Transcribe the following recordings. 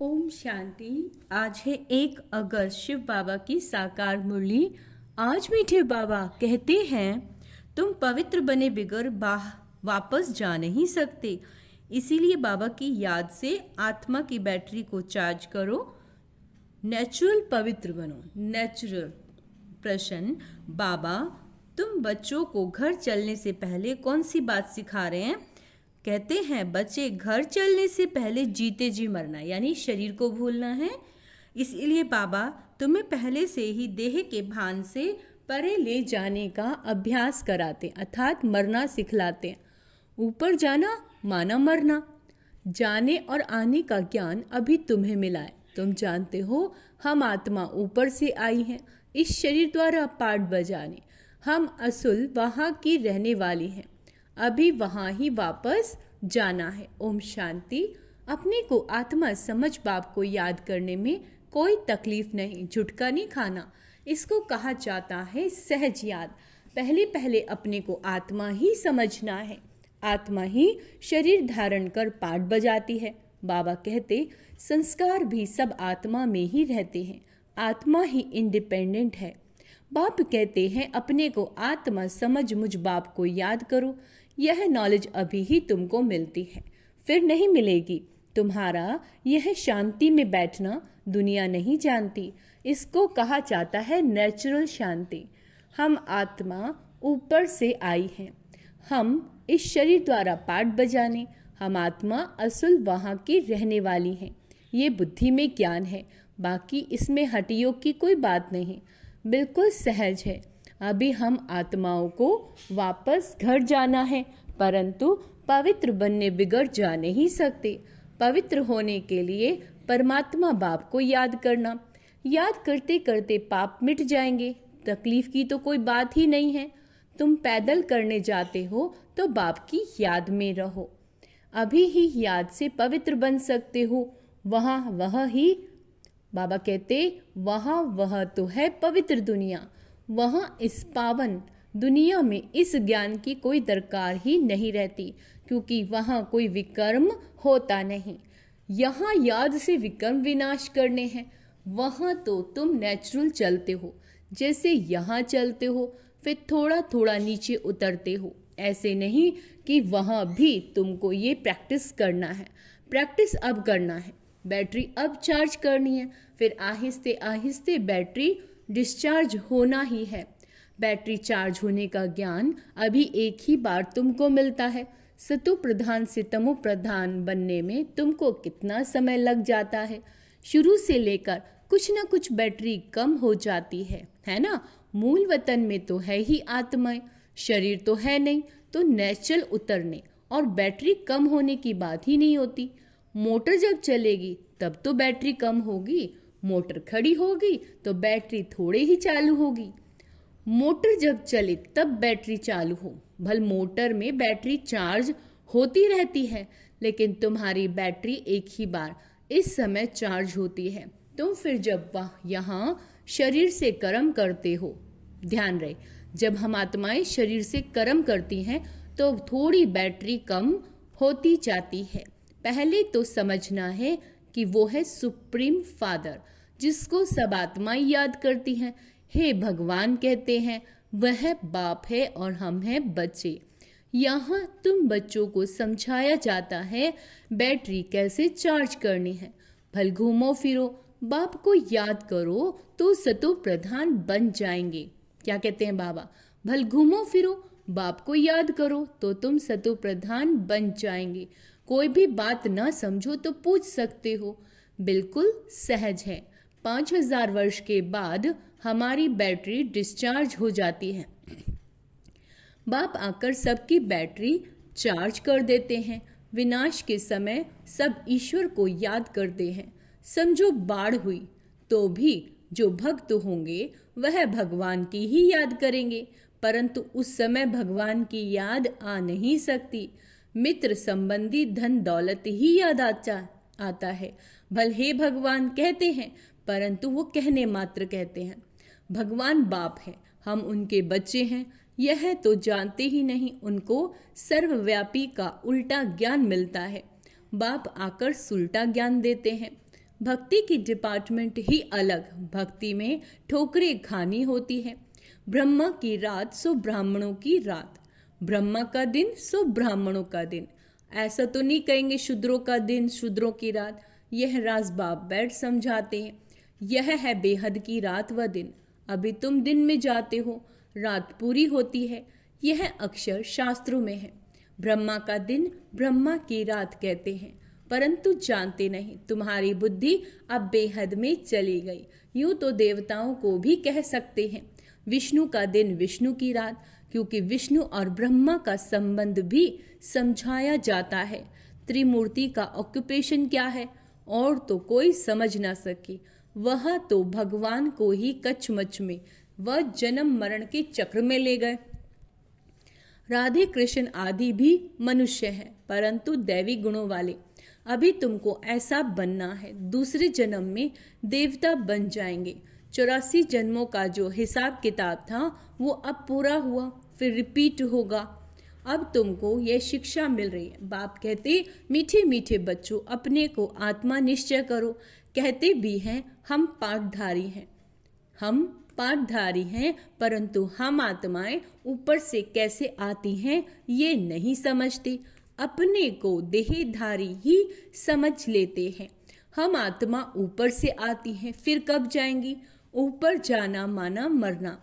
ओम शांति। आज है 1 अगस्त, शिव बाबा की साकार मुरली। आज मीठे बाबा कहते हैं, तुम पवित्र बने बिगर वापस जा नहीं सकते। इसीलिए बाबा की याद से आत्मा की बैटरी को चार्ज करो। नेचुरल पवित्र बनो। नेचुरल प्रश्न, बाबा तुम बच्चों को घर चलने से पहले कौन सी बात सिखा रहे हैं? कहते हैं, बच्चे घर चलने से पहले जीते जी मरना यानी शरीर को भूलना है। इसीलिए बाबा तुम्हें पहले से ही देह के भान से परे ले जाने का अभ्यास कराते, अर्थात मरना सिखलाते हैं। ऊपर जाना माना मरना। जाने और आने का ज्ञान अभी तुम्हें मिला है। तुम जानते हो हम आत्मा ऊपर से आई हैं, इस शरीर द्वारा पाठ बजाने। हम असुल वहाँ की रहने वाली हैं, अभी वहाँ ही वापस जाना है। ओम शांति। अपने को आत्मा समझ बाप को याद करने में कोई तकलीफ नहीं, झुटका नहीं खाना। इसको कहा जाता है सहज याद। पहले पहले अपने को आत्मा ही समझना है। आत्मा ही शरीर धारण कर पाठ बजाती है। बाबा कहते, संस्कार भी सब आत्मा में ही रहते हैं, आत्मा ही इंडिपेंडेंट है। बाप कहते हैं, अपने को आत्मा समझ मुझ बाप को याद करो। यह नॉलेज अभी ही तुमको मिलती है, फिर नहीं मिलेगी। तुम्हारा यह शांति में बैठना दुनिया नहीं जानती। इसको कहा जाता है नेचुरल शांति। हम आत्मा ऊपर से आई हैं, हम इस शरीर द्वारा पाठ बजाने। हम आत्मा असल वहाँ की रहने वाली हैं। ये बुद्धि में ज्ञान है, बाकी इसमें हठयोग की कोई बात नहीं, बिल्कुल सहज है। अभी हम आत्माओं को वापस घर जाना है, परंतु पवित्र बनने बिगड़ जा नहीं सकते। पवित्र होने के लिए परमात्मा बाप को याद करना। याद करते करते पाप मिट जाएंगे, तकलीफ की तो कोई बात ही नहीं है। तुम पैदल करने जाते हो तो बाप की याद में रहो। अभी ही याद से पवित्र बन सकते हो। वहाँ वह ही बाबा कहते, वहाँ वह तो है पवित्र दुनिया। वहाँ इस पावन दुनिया में इस ज्ञान की कोई दरकार ही नहीं रहती, क्योंकि वहाँ कोई विकर्म होता नहीं। यहाँ याद से विकर्म विनाश करने हैं। वहाँ तो तुम नेचुरल चलते हो, जैसे यहाँ चलते हो, फिर थोड़ा थोड़ा नीचे उतरते हो। ऐसे नहीं कि वहाँ भी तुमको ये प्रैक्टिस करना है। प्रैक्टिस अब करना है, बैटरी अब चार्ज करनी है, फिर आहिस्ते आहिस्ते बैटरी डिस्चार्ज होना ही है। बैटरी चार्ज होने का ज्ञान अभी एक ही बार तुमको मिलता है। सतो प्रधान से तमो प्रधान बनने में तुमको कितना समय लग जाता है। शुरू से लेकर कुछ न कुछ बैटरी कम हो जाती है ना। मूल वतन में तो है ही आत्माएं, शरीर तो है नहीं, तो नेचुरल उतरने और बैटरी कम होने की बात ही नहीं होती। मोटर जब चलेगी तब तो बैटरी कम होगी, मोटर खड़ी होगी तो बैटरी थोड़े ही चालू होगी। मोटर जब चले तब बैटरी चालू हो। भल मोटर में बैटरी चार्ज होती रहती है, लेकिन तुम्हारी बैटरी एक ही बार इस समय चार्ज होती है। तुम फिर जब यहाँ शरीर से कर्म करते हो, ध्यान रहे, जब हम आत्माएं शरीर से कर्म करती हैं तो थोड़ी बैटरी कम होती जाती है। पहले तो समझना है कि वो है सुप्रीम फादर, जिसको सब आत्माएं याद करती हैं। हे भगवान कहते हैं, वह बाप है और हम हैं बच्चे। यहाँ तुम बच्चों को समझाया जाता है बैटरी कैसे चार्ज करनी है। भल घूमो फिरो, बाप को याद करो तो सतो प्रधान बन जाएंगे। क्या कहते हैं बाबा? भल घूमो फिरो, बाप को याद करो तो तुम सतो प्रधान बन जाएंगे। कोई भी बात ना समझो तो पूछ सकते हो, बिल्कुल सहज है। 5000 वर्ष के बाद हमारी बैटरी डिस्चार्ज हो जाती है। बाप आकर सबकी बैटरी चार्ज कर देते हैं। विनाश के समय सब ईश्वर को याद करते हैं। समझो बाढ़ हुई तो भी जो भक्त होंगे वह भगवान की ही याद करेंगे, परंतु उस समय भगवान की याद आ नहीं सकती। मित्र संबंधी धन दौलत ही याद आता है। भल हे भगवान कहते हैं, परंतु वो कहने मात्र कहते हैं। भगवान बाप है, हम उनके बच्चे हैं, यह तो जानते ही नहीं। उनको सर्वव्यापी का उल्टा ज्ञान मिलता है। बाप आकर सुलटा ज्ञान देते हैं। भक्ति की डिपार्टमेंट ही अलग। भक्ति में ठोकरें खानी होती है। ब्रह्मा की रात सो ब्राह्मणों की रात, ब्रह्मा का दिन सो ब्राह्मणों का दिन। ऐसा तो नहीं कहेंगे शूद्रों का दिन शूद्रों की रात। यह राज बाप बैठ समझाते हैं। यह है बेहद की रात व दिन। अभी तुम दिन में जाते हो, रात पूरी होती है। यह अक्षर शास्त्रों में है। ब्रह्मा का दिन ब्रह्मा की रात कहते हैं, परंतु जानते नहीं तुम्हारी बुद्धि अब बेहद में चली गई। यूं तो देवताओं को भी कह सकते हैं विष्णु का दिन विष्णु की रात, क्योंकि विष्णु और ब्रह्मा का संबंध भी समझाया जाता है। त्रिमूर्ति का ऑक्यूपेशन क्या है और तो कोई समझ ना सके। वह तो भगवान को ही कचमच में वह जन्म मरण के चक्र में ले गए। राधे कृष्ण आदि भी मनुष्य हैं, परंतु दैवी गुणों वाले। अभी तुमको ऐसा बनना है, दूसरे जन्म में देवता बन जाएंगे। 84 जन्मों का जो हिसाब किताब था वो अब पूरा हुआ, फिर रिपीट होगा। अब तुमको ये शिक्षा मिल रही है। बाप कहते मीठे मीठे बच्चों अपने को आत्मा निश्चय करो। कहते भी हैं हम पाठधारी हैं, हम पाठधारी हैं, परंतु हम आत्माएं ऊपर से कैसे आती हैं ये नहीं समझते। अपने को देहधारी ही समझ लेते हैं। हम आत्मा ऊपर से आती हैं, फिर कब जाएंगी? ऊपर जाना माना मरना,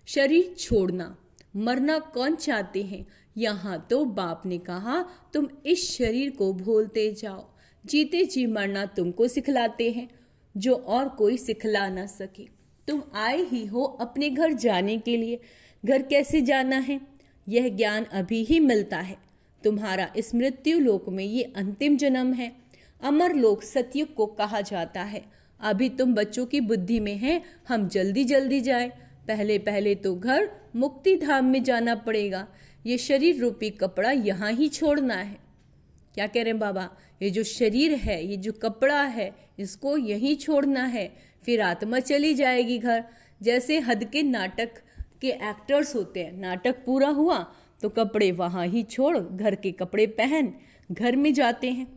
शरीर छोड़ना। मरना कौन चाहते हैं? यहाँ तो बाप ने कहा तुम इस शरीर को भूलते जाओ। जीते जी मरना तुमको सिखलाते हैं, जो और कोई सिखला ना सके। तुम आए ही हो अपने घर जाने के लिए। घर कैसे जाना है यह ज्ञान अभी ही मिलता है। तुम्हारा इस मृत्यु लोक में ये अंतिम जन्म है। अमर लोक सतयुग को कहा जाता है। अभी तुम बच्चों की बुद्धि में हैं हम जल्दी जल्दी जाए। पहले पहले तो घर मुक्ति धाम में जाना पड़ेगा। ये शरीर रूपी कपड़ा यहाँ ही छोड़ना है। क्या कह रहे हैं बाबा? ये जो शरीर है, ये जो कपड़ा है, इसको यहीं छोड़ना है, फिर आत्मा चली जाएगी घर। जैसे हद के नाटक के एक्टर्स होते हैं, नाटक पूरा हुआ तो कपड़े वहाँ ही छोड़ घर के कपड़े पहन घर में जाते हैं।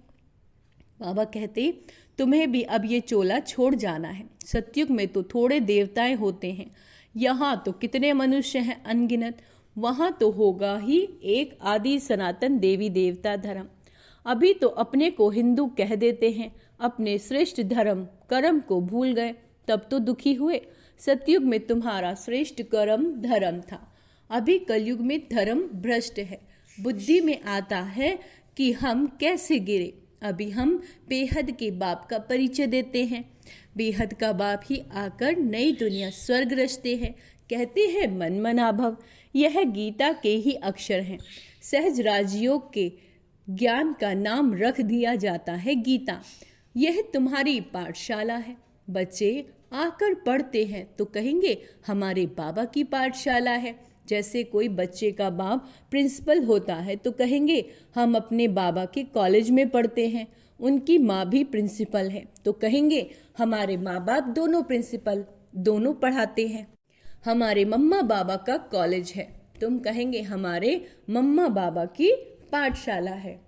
बाबा कहते तुम्हें भी अब ये चोला छोड़ जाना है। सतयुग में तो थोड़े देवताएं होते हैं, यहाँ तो कितने मनुष्य हैं अनगिनत। वहाँ तो होगा ही एक आदि सनातन देवी देवता धर्म। अभी तो अपने को हिंदू कह देते हैं, अपने श्रेष्ठ धर्म कर्म को भूल गए, तब तो दुखी हुए। सतयुग में तुम्हारा श्रेष्ठ कर्म धर्म था। अभी कलयुग में धर्म भ्रष्ट है। बुद्धि में आता है कि हम कैसे गिरे। अभी हम बेहद के बाप का परिचय देते हैं। बेहद का बाप ही आकर नई दुनिया स्वर्ग रचते हैं। कहते हैं मन मना भव। यह गीता के ही अक्षर हैं। सहज राजयोग के ज्ञान का नाम रख दिया जाता है गीता। यह तुम्हारी पाठशाला है। बच्चे आकर पढ़ते हैं तो कहेंगे हमारे बाबा की पाठशाला है। जैसे कोई बच्चे का बाप प्रिंसिपल होता है तो कहेंगे हम अपने बाबा के कॉलेज में पढ़ते हैं। उनकी माँ भी प्रिंसिपल है तो कहेंगे हमारे माँ बाप दोनों प्रिंसिपल, दोनों पढ़ाते हैं। हमारे मम्मा बाबा का कॉलेज है, तुम कहेंगे हमारे मम्मा बाबा की पाठशाला है।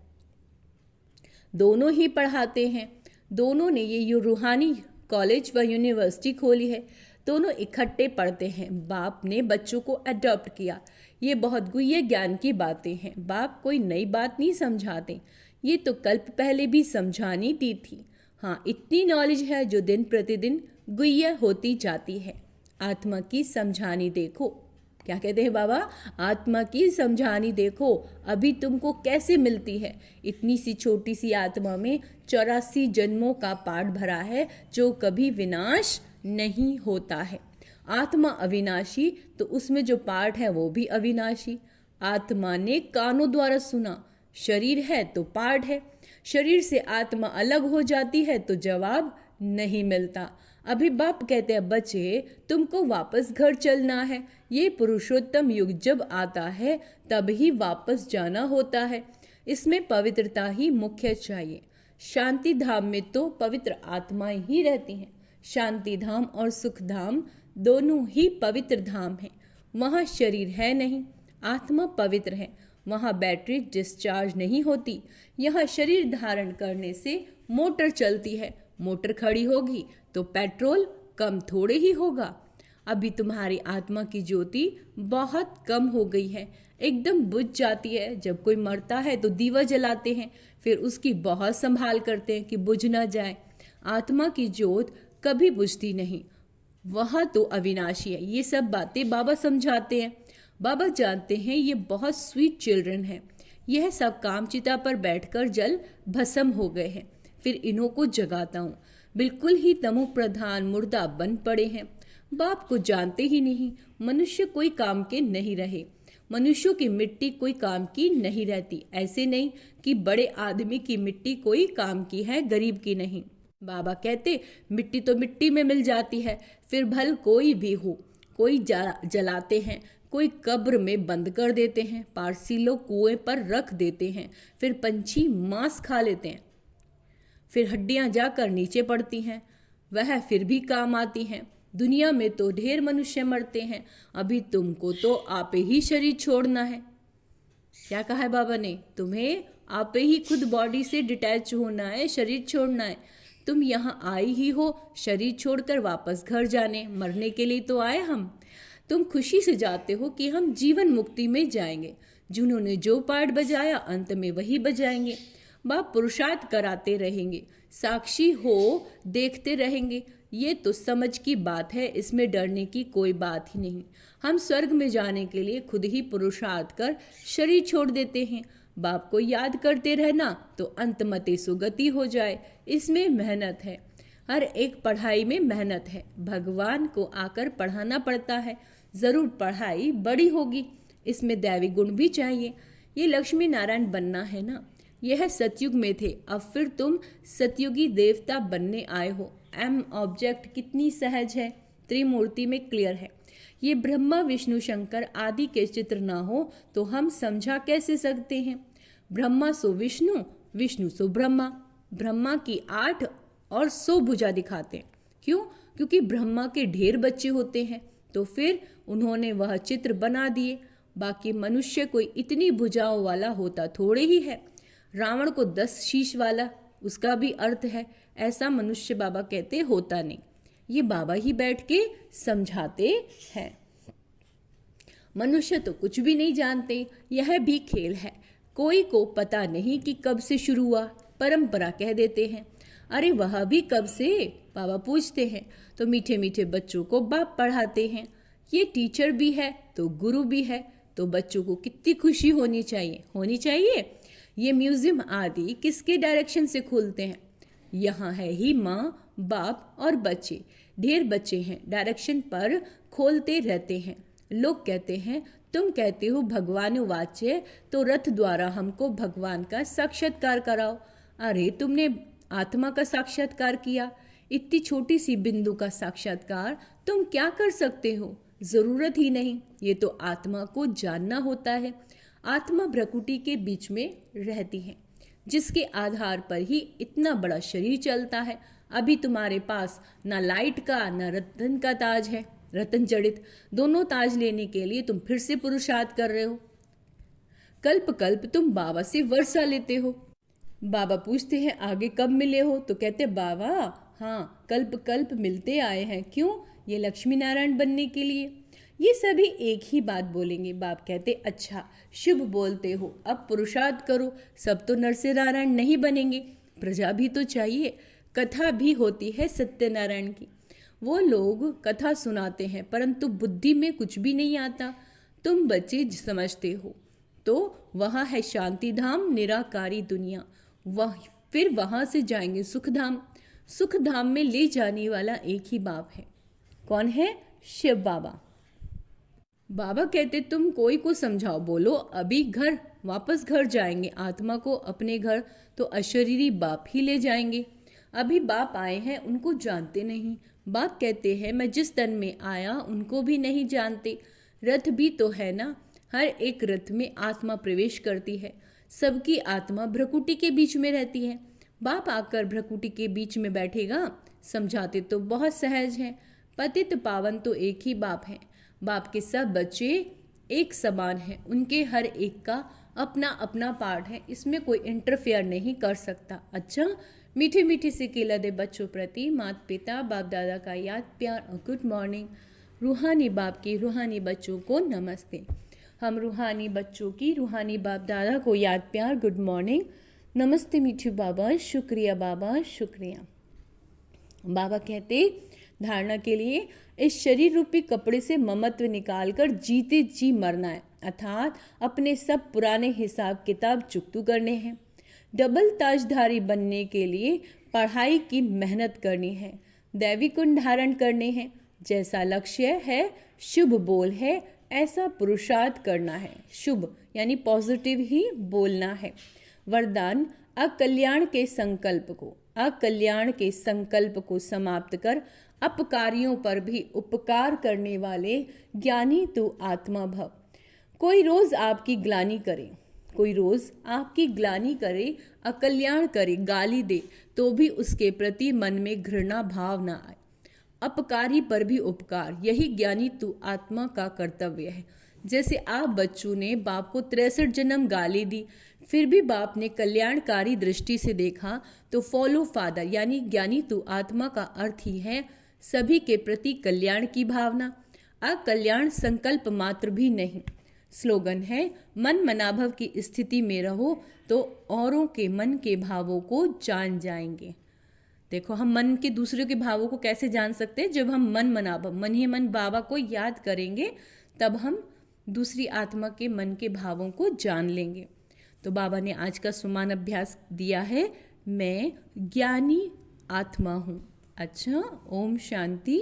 दोनों ही पढ़ाते हैं। दोनों ने ये रूहानी कॉलेज व यूनिवर्सिटी खोली है। दोनों इकट्ठे पढ़ते हैं। बाप ने बच्चों को अडॉप्ट किया। ये बहुत गुह्य ज्ञान की बातें हैं। बाप कोई नई बात नहीं समझाते, ये तो कल्प पहले भी समझानी दी थी। हाँ, इतनी नॉलेज है जो दिन प्रतिदिन गुह्य होती जाती है। आत्मा की समझानी देखो। क्या कहते हैं बाबा? आत्मा की समझानी देखो अभी तुमको कैसे मिलती है। इतनी सी छोटी सी आत्मा में 84 जन्मों का पाठ भरा है जो कभी विनाश नहीं होता है। आत्मा अविनाशी तो उसमें जो पाठ है वो भी अविनाशी। आत्मा ने कानों द्वारा सुना, शरीर है तो पाठ है। शरीर से आत्मा अलग हो जाती है तो जवाब नहीं मिलता। अभी बाप कहते हैं बच्चे तुमको वापस घर चलना है। ये पुरुषोत्तम युग जब आता है तब ही वापस जाना होता है। इसमें पवित्रता ही मुख्य चाहिए। शांति धाम में तो पवित्र आत्माएं ही रहती हैं। शांति धाम और सुख धाम दोनों ही पवित्र धाम हैं। वहाँ शरीर है नहीं, आत्मा पवित्र है। वहाँ बैटरी डिस्चार्ज नहीं होती। यहाँ शरीर धारण करने से मोटर चलती है। मोटर खड़ी होगी तो पेट्रोल कम थोड़े ही होगा। अभी तुम्हारी आत्मा की ज्योति बहुत कम हो गई है, एकदम बुझ जाती है। जब कोई मरता है तो दीवा जलाते हैं, फिर उसकी बहुत संभाल करते हैं कि बुझ ना जाए। आत्मा की ज्योत कभी बुझती नहीं, वह तो अविनाशी है। ये सब बातें बाबा समझाते हैं। बाबा जानते हैं ये बहुत स्वीट चिल्ड्रन है। यह सब काम चिता पर बैठकर जल भस्म हो गए हैं। फिर इन्हों को जगाता हूँ, बिल्कुल ही तमो प्रधान मुर्दा बन पड़े हैं। बाप को जानते ही नहीं। मनुष्य कोई काम के नहीं रहे। मनुष्यों की मिट्टी कोई काम की नहीं रहती। ऐसे नहीं कि बड़े आदमी की मिट्टी कोई काम की है, गरीब की नहीं। बाबा कहते मिट्टी तो मिट्टी में मिल जाती है, फिर भल कोई भी हो। कोई जलाते हैं, कोई कब्र में बंद कर देते हैं, पारसी लोग कुएं पर रख देते हैं, फिर पंछी मांस खा लेते हैं, फिर हड्डियां जाकर नीचे पड़ती हैं, वह फिर भी काम आती हैं। दुनिया में तो ढेर मनुष्य मरते हैं, अभी तुमको तो आपे ही शरीर छोड़ना है। क्या कहा है बाबा ने? तुम्हें आपे ही खुद बॉडी से डिटैच होना है, शरीर छोड़ना है। तुम यहाँ आई ही हो शरीर छोड़कर वापस घर जाने, मरने के लिए तो आए हम। तुम खुशी से जाते हो कि हम जीवन मुक्ति में जाएंगे। जिन्होंने जो पार्ट बजाया अंत में वही बजाएंगे। बाप पुरुषार्थ कराते रहेंगे, साक्षी हो देखते रहेंगे। ये तो समझ की बात है, इसमें डरने की कोई बात ही नहीं। हम स्वर्ग में जाने के लिए खुद ही पुरुषार्थ कर शरीर छोड़ देते हैं। बाप को याद करते रहना तो अंतमते सुगति हो जाए। इसमें मेहनत है, हर एक पढ़ाई में मेहनत है। भगवान को आकर पढ़ाना पड़ता है, जरूर पढ़ाई बड़ी होगी। इसमें दैवी गुण भी चाहिए। ये लक्ष्मी नारायण बनना है ना। यह सतयुग में थे, अब फिर तुम सतयुगी देवता बनने आए हो। एम ऑब्जेक्ट कितनी सहज है, त्रिमूर्ति में क्लियर है। ये ब्रह्मा विष्णु शंकर आदि के चित्र ना हो तो हम समझा कैसे सकते हैं? ब्रह्मा सो विष्णु, विष्णु सो ब्रह्मा। ब्रह्मा की 8 और 100 भुजा दिखाते हैं। क्यों? क्योंकि ब्रह्मा के ढेर बच्चे होते हैं, तो फिर उन्होंने वह चित्र बना दिए। बाकी मनुष्य कोई इतनी भुजाओं वाला होता थोड़े ही है। रावण को 10 शीश वाला, उसका भी अर्थ है। ऐसा मनुष्य बाबा कहते होता नहीं। ये बाबा ही बैठ के समझाते हैं। मनुष्य तो कुछ भी नहीं जानते, यह भी खेल है। कोई को पता नहीं कि कब से शुरू हुआ, परंपरा कह देते हैं। अरे वह भी कब से, बाबा पूछते हैं। तो मीठे मीठे बच्चों को बाप पढ़ाते हैं। ये टीचर भी है तो गुरु भी है, तो बच्चों को कितनी खुशी होनी चाहिए, होनी चाहिए। ये म्यूजियम आदि किसके डायरेक्शन से खुलते हैं? यहाँ है ही माँ, बाप और बच्चे। ढेर बच्चे हैं, डायरेक्शन पर खोलते रहते हैं। लोग कहते हैं तुम कहते हो भगवान वाच्य, तो रथ द्वारा हमको भगवान का साक्षात्कार कराओ। अरे तुमने आत्मा का साक्षात्कार किया, इतनी छोटी सी बिंदु का साक्षात्कार तुम क्या कर सकते हो? जरूरत ही नहीं। ये तो आत्मा को जानना होता है। आत्मा भ्रकुटी के बीच में रहती है, जिसके आधार पर ही इतना बड़ा शरीर चलता है। अभी तुम्हारे पास ना लाइट का ना रतन का ताज है। रतन जड़ित दोनों ताज लेने के लिए तुम फिर से पुरुषार्थ कर रहे हो। कल्प कल्प तुम बाबा से वर्षा लेते हो। बाबा पूछते हैं आगे कब मिले हो? तो कहते बाबा हाँ, कल्प कल्प मिलते आए हैं। क्यों? ये लक्ष्मी नारायण बनने के लिए। ये सभी एक ही बात बोलेंगे। बाप कहते अच्छा शुभ बोलते हो, अब पुरुषार्थ करो। सब तो नर से नारायण नहीं बनेंगे, प्रजा भी तो चाहिए। कथा भी होती है सत्यनारायण की, वो लोग कथा सुनाते हैं, परंतु बुद्धि में कुछ भी नहीं आता। तुम बच्चे समझते हो तो वहाँ है शांति धाम, निराकारी दुनिया। वह फिर वहाँ से जाएंगे सुख धाम। सुख धाम में ले जाने वाला एक ही बाप है। कौन है? शिव बाबा। बाबा कहते तुम कोई को समझाओ, बोलो अभी घर वापस घर जाएंगे। आत्मा को अपने घर तो अशरीरी बाप ही ले जाएंगे। अभी बाप आए हैं, उनको जानते नहीं। बाप कहते हैं मैं जिस तन में आया उनको भी नहीं जानते। रथ भी तो है ना, हर एक रथ में आत्मा प्रवेश करती है। सबकी आत्मा भ्रकुटी के बीच में रहती है। बाप आकर भ्रकुटी के बीच में बैठेगा। समझाते तो बहुत सहज है। पतित पावन तो एक ही बाप है। बाप के सब बच्चे एक समान हैं, उनके हर एक का अपना अपना पार्ट है, इसमें कोई इंटरफेयर नहीं कर सकता। अच्छा मीठे मीठे से केला दे बच्चों प्रति माता पिता बाप दादा का याद प्यार और गुड मॉर्निंग। रूहानी बाप की रूहानी बच्चों को नमस्ते। हम रूहानी बच्चों की रूहानी बाप दादा को याद प्यार गुड मॉर्निंग। नमस्ते मीठू बाबा, शुक्रिया बाबा, शुक्रिया। बाबा कहते धारणा के लिए इस शरीर रूपी कपड़े से ममत्व निकालकर जीते जी मरना है, अर्थात अपने सब पुराने हिसाब किताब चुकतू करने हैं। डबल ताजधारी बनने के लिए पढ़ाई की मेहनत करनी है, दैवी गुण धारण करने हैं। जैसा लक्ष्य है शुभ बोल है, ऐसा पुरुषार्थ करना है। शुभ यानी पॉजिटिव ही बोलना है। वरदान अकल्याण के संकल्प को समाप्त कर अपकारियों पर भी उपकार करने वाले ज्ञानी तू आत्मा भव। कोई रोज आपकी ग्लानि करे, अकल्याण करे, गाली दे तो भी उसके प्रति मन में घृणा भाव ना आए। अपकारी पर भी उपकार, यही ज्ञानी तू आत्मा का कर्तव्य है। जैसे आप बच्चों ने बाप को 63 जन्म गाली दी, फिर भी बाप ने कल्याणकारी दृष्टि से देखा, तो फॉलो फादर यानी ज्ञानी तू आत्मा का अर्थ ही है सभी के प्रति कल्याण की भावना, अकल्याण संकल्प मात्र भी नहीं। स्लोगन है मन मनाभव की स्थिति में रहो तो औरों के मन के भावों को जान जाएंगे। देखो, हम मन के दूसरों के भावों को कैसे जान सकते हैं? जब हम मन मनाभव मन ही मन बाबा को याद करेंगे, तब हम दूसरी आत्मा के मन के भावों को जान लेंगे। तो बाबा ने आज का सुमान अभ्यास दिया है, मैं ज्ञानी आत्मा हूँ। अच्छा, ओम शांति।